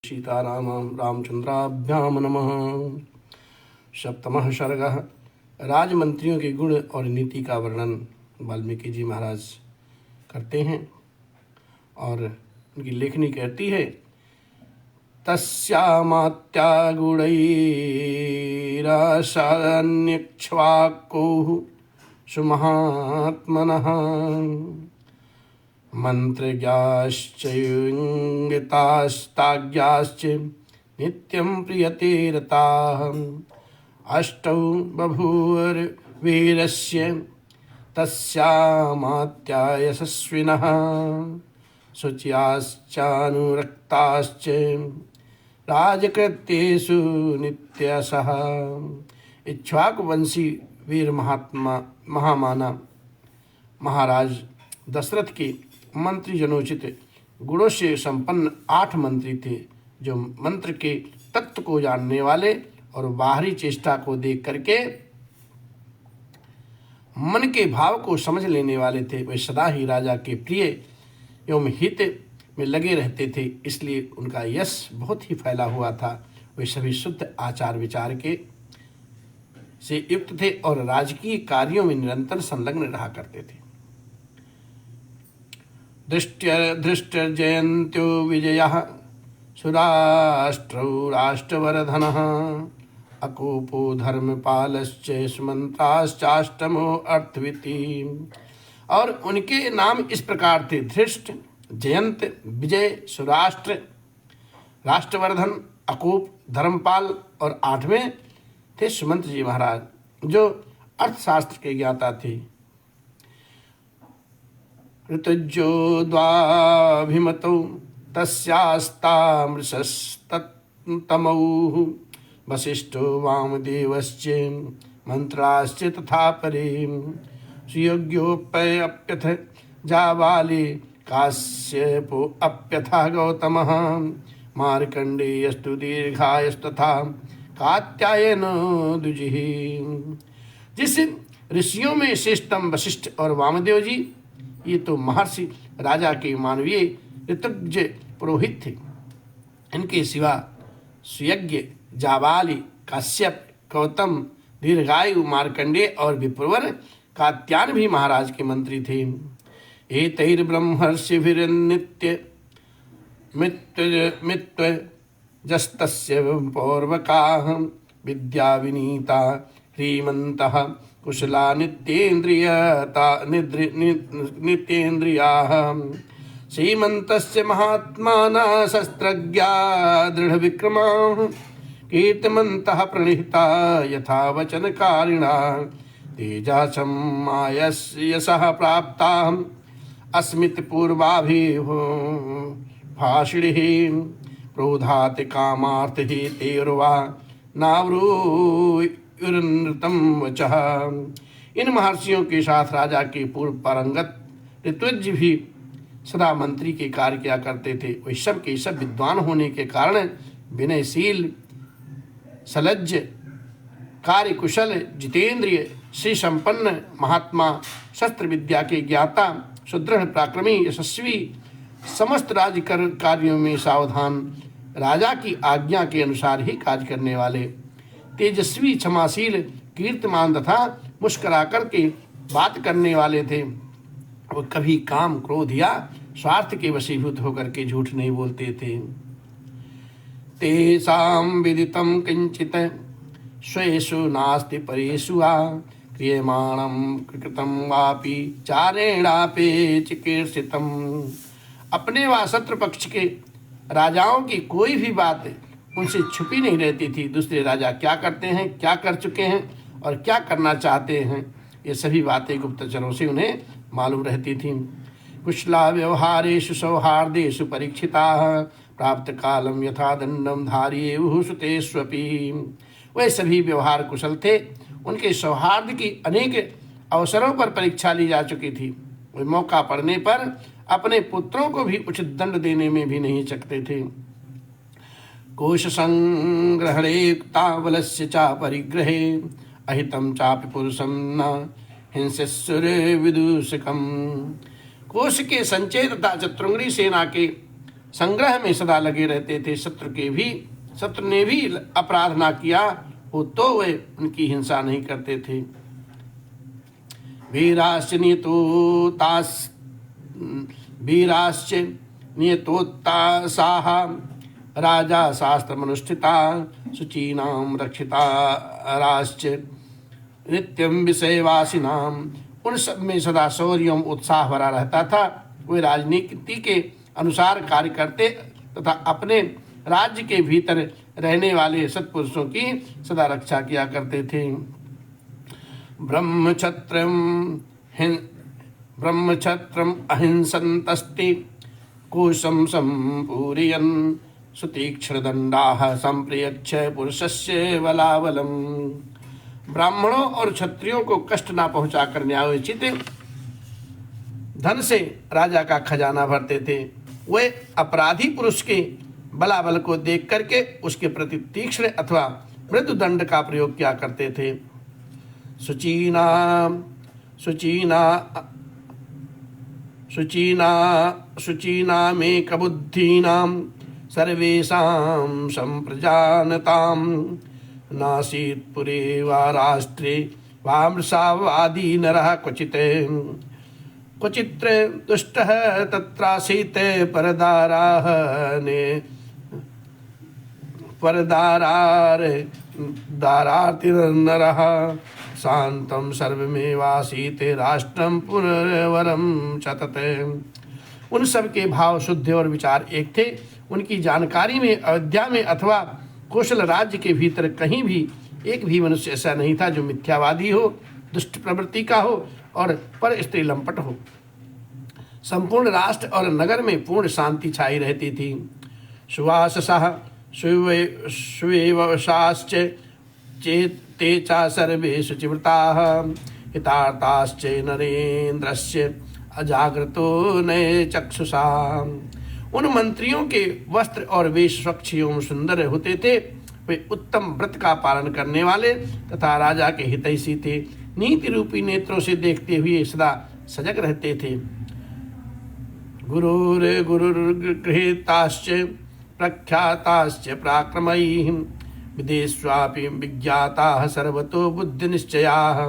सीतारामं रामचंद्राभ्याम नमः। सप्तमः सर्गः। राजमंत्रियों के गुण और नीति का वर्णन वाल्मीकि जी महाराज करते हैं और उनकी लेखनी कहती है, तस्यामात्या गुणैरासान्यक्ष्वाकुः सुमहात्मनः मंत्रज्ञाश्च इंगितास्ताज्ञाश्च नित्यं प्रियते रताः अष्टौ बभूवुर्वीरस्य तस्यामात्या यशस्विनः शुच्याश्चानुरक्ताश्च राजकृत्येषु नित्यशः। इक्ष्वाकुवंशी वीर महामाना महाराज दशरथ के मंत्री जनोचित गुणों से संपन्न 8 मंत्री थे, जो मंत्र के तत्व को जानने वाले और बाहरी चेष्टा को देख करके मन के भाव को समझ लेने वाले थे। वे सदा ही राजा के प्रिय एवं हित में लगे रहते थे, इसलिए उनका यश बहुत ही फैला हुआ था। वे सभी शुद्ध आचार विचार के से युक्त थे और राजकीय कार्यों में निरंतर संलग्न रहा करते थे। धृष्टर्जयन्त्यो विजयः सुराष्ट्रौ राष्ट्रवर्धनः अकूपो धर्मपालश्च सुमन्त्राश्चाष्टमो अर्थविति। और उनके नाम इस प्रकार थे, धृष्ट, जयंत, विजय, सुराष्ट्र, राष्ट्रवर्धन, अकूप, धर्मपाल और 8वें थे सुमंत्र जी महाराज, जो अर्थशास्त्र के ज्ञाता थे। ऋतुजो द्वाभिमतौ तस्यास्तामृषस्तमौ वसिष्ठो वामदेवश्च मंत्राश्च तथा परे सुयोग्योप्यथ जाबाली काश्यपो अप्यथा गौतमः मार्कण्डेयस्तु दीर्घायस्तथा कात्यायनो द्विजिः। जिस ऋषियों में श्रेष्ठतम वशिष्ठ और वामदेव जी, ये तो महर्षि राजा के मानवीय ऋतुज पुरोहित थे। इनके सिवा सुयज्ञ, जाबाली, काश्यप, गौतम, दीर्घायु, मार्कंडेय और विप्रवर कात्यायन भी महाराज के मंत्री थे। एतैर्ब्रह्मर्षिभिर्नित्य मित्वजस्तस्य पौर्वकाः विद्या विनीता ह्रीमन्तः कुशला नित्येन्द्रियाः श्रीमन्तस्य महात्मानः शस्त्रज्ञा दृढविक्रमाः कीर्तिमन्तः प्रणिहिता यथा वचनकारिणा तेजासं यशः प्राप्ताः अस्मितपूर्वाभिभाषिणिः प्रोधाति कामार्थिः तेर्वा नावृतम वचः। इन महर्षियों के साथ राजा के पूर्व पारंगत ऋत्विज भी सदा मंत्री के कार्य किया करते थे। वे सब के सब विद्वान होने के कारण विनयशील, सलज्ज, कार्यकुशल, जितेंद्रिय, श्री संपन्न महात्मा, शस्त्र विद्या के ज्ञाता, सुदृढ़, पराक्रमी, यशस्वी, समस्त राज्य कार्यों में सावधान, राजा की आज्ञा के अनुसार ही कार्य करने वाले, तेजस्वी, क्षमाशील, कीर्तिमान तथा मुस्कुरा करके बात करने वाले थे। वो कभी काम, क्रोध या स्वार्थ के वशीभूत होकर के झूठ नहीं बोलते थे। तेषां विदितं किंचित स्वेषु नास्ति परेषु वा क्रियमाणं कृतं वापि चारेणापि चिकीर्षितम्। अपने व शत्रु पक्ष के राजाओं की कोई भी बात उनसे छुपी नहीं रहती थी। दूसरे राजा क्या करते हैं, क्या कर चुके हैं और क्या करना चाहते हैं, ये सभी बातें गुप्तचरों से उन्हें मालूम रहती थीं। कुशला व्यवहारेषु सौहार्देषु परीक्षिताः प्राप्त कालम यथा दंडम धारियेयुः सुतेष्वपि। वे सभी व्यवहार कुशल थे। उनके सौहार्द की अनेक अवसरों पर परीक्षा ली जा चुकी थी। वे मौका पड़ने पर अपने पुत्रों को भी उचित दंड देने में भी नहीं चकते थे। कोश संग्रहणे युक्ताबलस्य च परिग्रहे अहितं चापि पुरुषं न हिंसेस्सुरे विदूषकम्। कोश के संचय तथा चतुरंगी सेना के संग्रह में सदा लगे रहते थे। शत्रु ने भी अपराध ना किया हो तो वे उनकी हिंसा नहीं करते थे। वीराश्च नियतोत्तासाः राजा शास्त्रमनुष्ठिता शुचीनां रक्षिताराश्च नित्यं विषयवासिनाम। उन सब में सदा शौर्य एवं उत्साह भरा रहता था। वे राजनीति के अनुसार कार्य करते तथा अपने राज्य के भीतर रहने वाले सत्पुरुषों की सदा रक्षा किया करते थे। ब्रह्मक्षत्रम अहिंसन्तस्ते कोशं सम्पूरयन् सुतीक्ष्णदण्डाः सम्प्रयच्छ पुरुषस्य बलाबलम्। ब्राह्मणों और क्षत्रियों को कष्ट ना पहुंचाकर न्यायोचित धन से राजा का खजाना भरते थे। वे अपराधी पुरुष के बलाबल को देख करके उसके प्रति तीक्ष्ण अथवा मृदु दंड का प्रयोग किया करते थे। शुचीनामेकबुद्धीनां सर्वेषां सम्प्रजानतां नासीत् पुरे वा राष्ट्रे वा मृषावादी नरः क्वचित् दुष्टः तत्रासीत् दारातिर्नरः शान्तं सर्वमेवासीत् राष्ट्रं पुनर्वरं चतते। उन सब के भाव शुद्ध और विचार एक थे। उनकी जानकारी में अयोध्या में अथवा कौशल राज्य के भीतर कहीं भी एक भी मनुष्य ऐसा नहीं था जो मिथ्यावादी हो, दुष्ट प्रवृत्ति का हो और पर स्त्री लंपट हो। संपूर्ण राष्ट्र और नगर में पूर्ण शांति छाई रहती थी। सुवाससः सुवेवशाश्च चेते च सर्वे शुचिव्रताः हितार्थाश्च नरेन्द्रस्य अजाग्रतो नये चक्षुषा। उन मंत्रियों के वस्त्र और वेश स्वच्छ एवं सुंदर होते थे। वे उत्तम व्रत का पालन करने वाले तथा राजा के हितैषी थे। नीति रूपी नेत्रों से देखते हुए सदा सजग रहते थे। गुरुर्गृहीताश्च प्रख्याताश्च पराक्रमैः विदेश्वापि विज्ञाताः सर्वतो बुद्धिनिश्चयाः।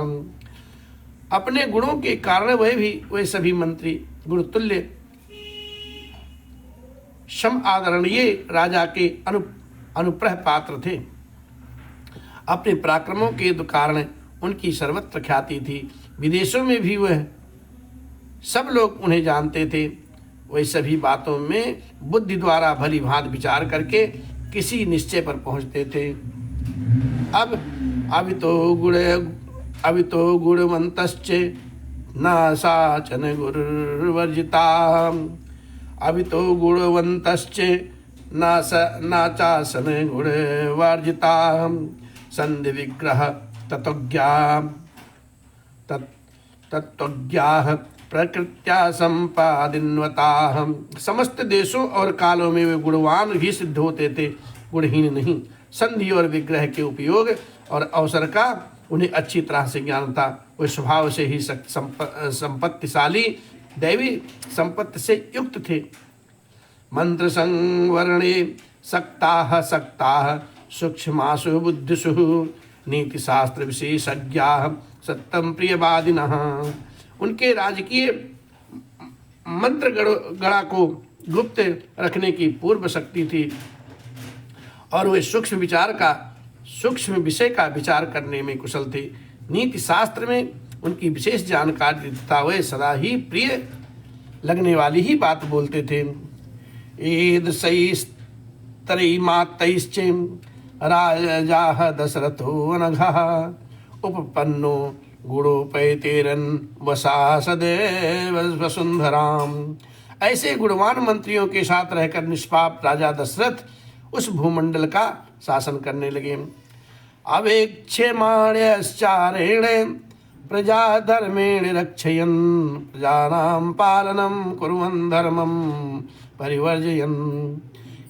अपने गुणों के कारण वे सभी मंत्री गुरुतुल्य सम आदरणीय राजा के अनुप्रह पात्र थे। अपने पराक्रमों के कारण उनकी सर्वत्र ख्याति थी। विदेशों में भी वह सब लोग उन्हें जानते थे। वे सभी बातों में बुद्धि द्वारा भली भांति विचार करके किसी निश्चय पर पहुंचते थे। अवितो गुणवंतश्च न साचन गुरुर्वर्जिता अवितो गुणवंतश्च न चासन गुणवर्जिता संधि विग्रह तत्त्वज्ञाः प्रकृत्या संपादिन्वताः। समस्त देशों और कालों में वे गुणवान भी सिद्ध होते थे, गुणहीन नहीं। संधि और विग्रह के उपयोग और अवसर का उन्हें अच्छी तरह से ज्ञान था। वे स्वभाव से ही संपत्तिशाली दैवी संपत्ति से युक्त थे। मंत्र संवरणे सक्ताः सूक्ष्मासु बुद्धिषु नीति शास्त्र विशेषज्ञाः सत्यम प्रियवादिनः। उनके राजकीय मंत्र गणा को गुप्त रखने की पूर्व शक्ति थी और वे सूक्ष्म विषय का विचार करने में कुशल थे। नीति शास्त्र में उनकी विशेष जानकारी तथा वे सदा ही प्रिय लगने वाली ही बात बोलते थे। ईदृशैस्तरैमात्रैश्च राजाः दशरथो अनघः उपपन्नो गुणोपैतेरन वसा सदैव वसुंधराम। ऐसे गुणवान मंत्रियों के साथ रहकर निष्पाप राजा दशरथ उस भूमंडल का शासन करने लगे। अवेक्षमाण्यश्चारेण प्रजा धर्मेण रक्षयन् प्रजानां पालनं कुर्वन् धर्मं परिवर्जयन्।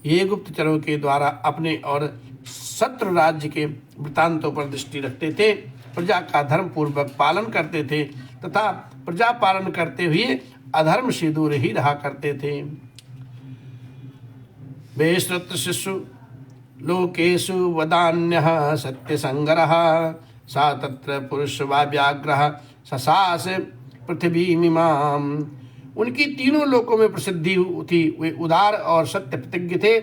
ये गुप्तचरों के द्वारा अपने और शत्रु राज्य के वृतांतों पर दृष्टि रखते थे, प्रजा का धर्म पूर्वक पालन करते थे तथा प्रजा पालन करते हुए अधर्म से दूर ही रहा करते थे। बेश्रुतशिशु लोकेषु वदान्यः सत्यसङ्गरः सा तत्र पुरुषवा व्याघ्रः ससास पृथ्वीमिमाम्। उनकी तीनों लोकों में प्रसिद्धि थी। वे उदार और सत्य प्रतिज्ञ थे।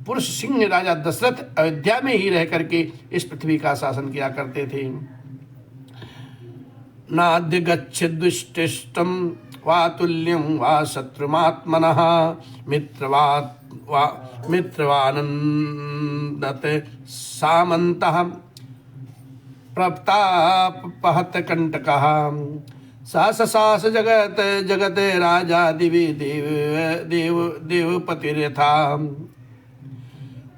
पुरुष सिंह राजा दशरथ अयोध्या में ही रह करके इस पृथ्वी का शासन किया करते थे। नाद्य गच्छेद्दुष्टिष्टं वा तुल्यं वा शत्रुमात्मनः मित्रवानन्दत सामन्तः प्रतापहत कंटकः सास जगत जगत राजा दिवि देवपतिर्यथा।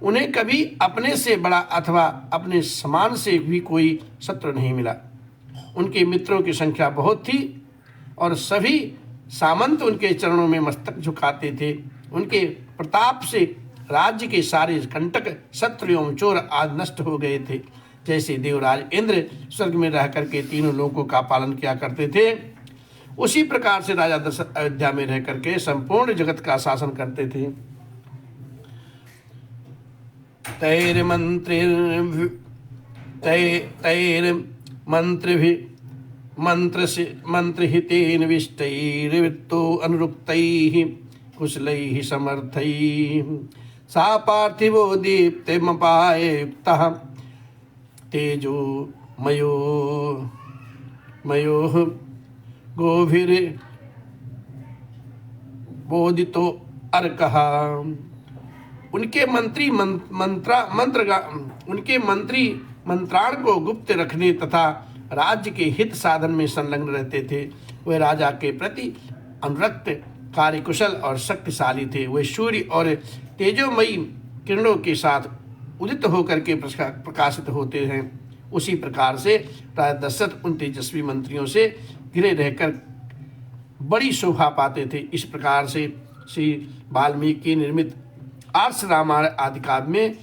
उन्हें कभी अपने से बड़ा अथवा अपने समान से भी कोई शत्रु नहीं मिला। उनके मित्रों की संख्या बहुत थी और सभी सामंत उनके चरणों में मस्तक झुकाते थे। उनके प्रताप से राज्य के सारे कंटक शत्रु एवं चोर आज नष्ट हो गए थे। जैसे देवराज इंद्र स्वर्ग में रह करके तीनों लोकों का पालन किया करते थे, उसी प्रकार से राजा दशरथ अयोध्या में रह करके संपूर्ण जगत का शासन करते थे। मंत्रहितेन विष्टैर्वृत्तो अनुरुक्तैः कुशलैः समर्थैः सा पार्थिवो दीप्तिमपायुक्तः तेजो मयोः गोभिर बोधितो अर्कः। उनके मंत्राण को गुप्त रखने तथा राज्य के हित साधन में संलग्न रहते थे। वे राजा के प्रति अनुरक्त, कार्यकुशल और शक्तिशाली थे। वे सूर्य और तेजोमयी किरणों के साथ उदित होकर के प्रकाशित होते हैं। उसी प्रकार से राजा दशरथ उन तेजस्वी मंत्रियों से घिरे रहकर बड़ी शोभा पाते थे। इस प्रकार से श्री वाल्मीकि निर्मित आर्ष रामायण आदि काव्य में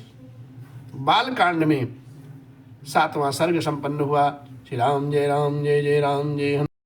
बालकांड में 7वां सर्ग संपन्न हुआ। श्री राम जय जय राम जय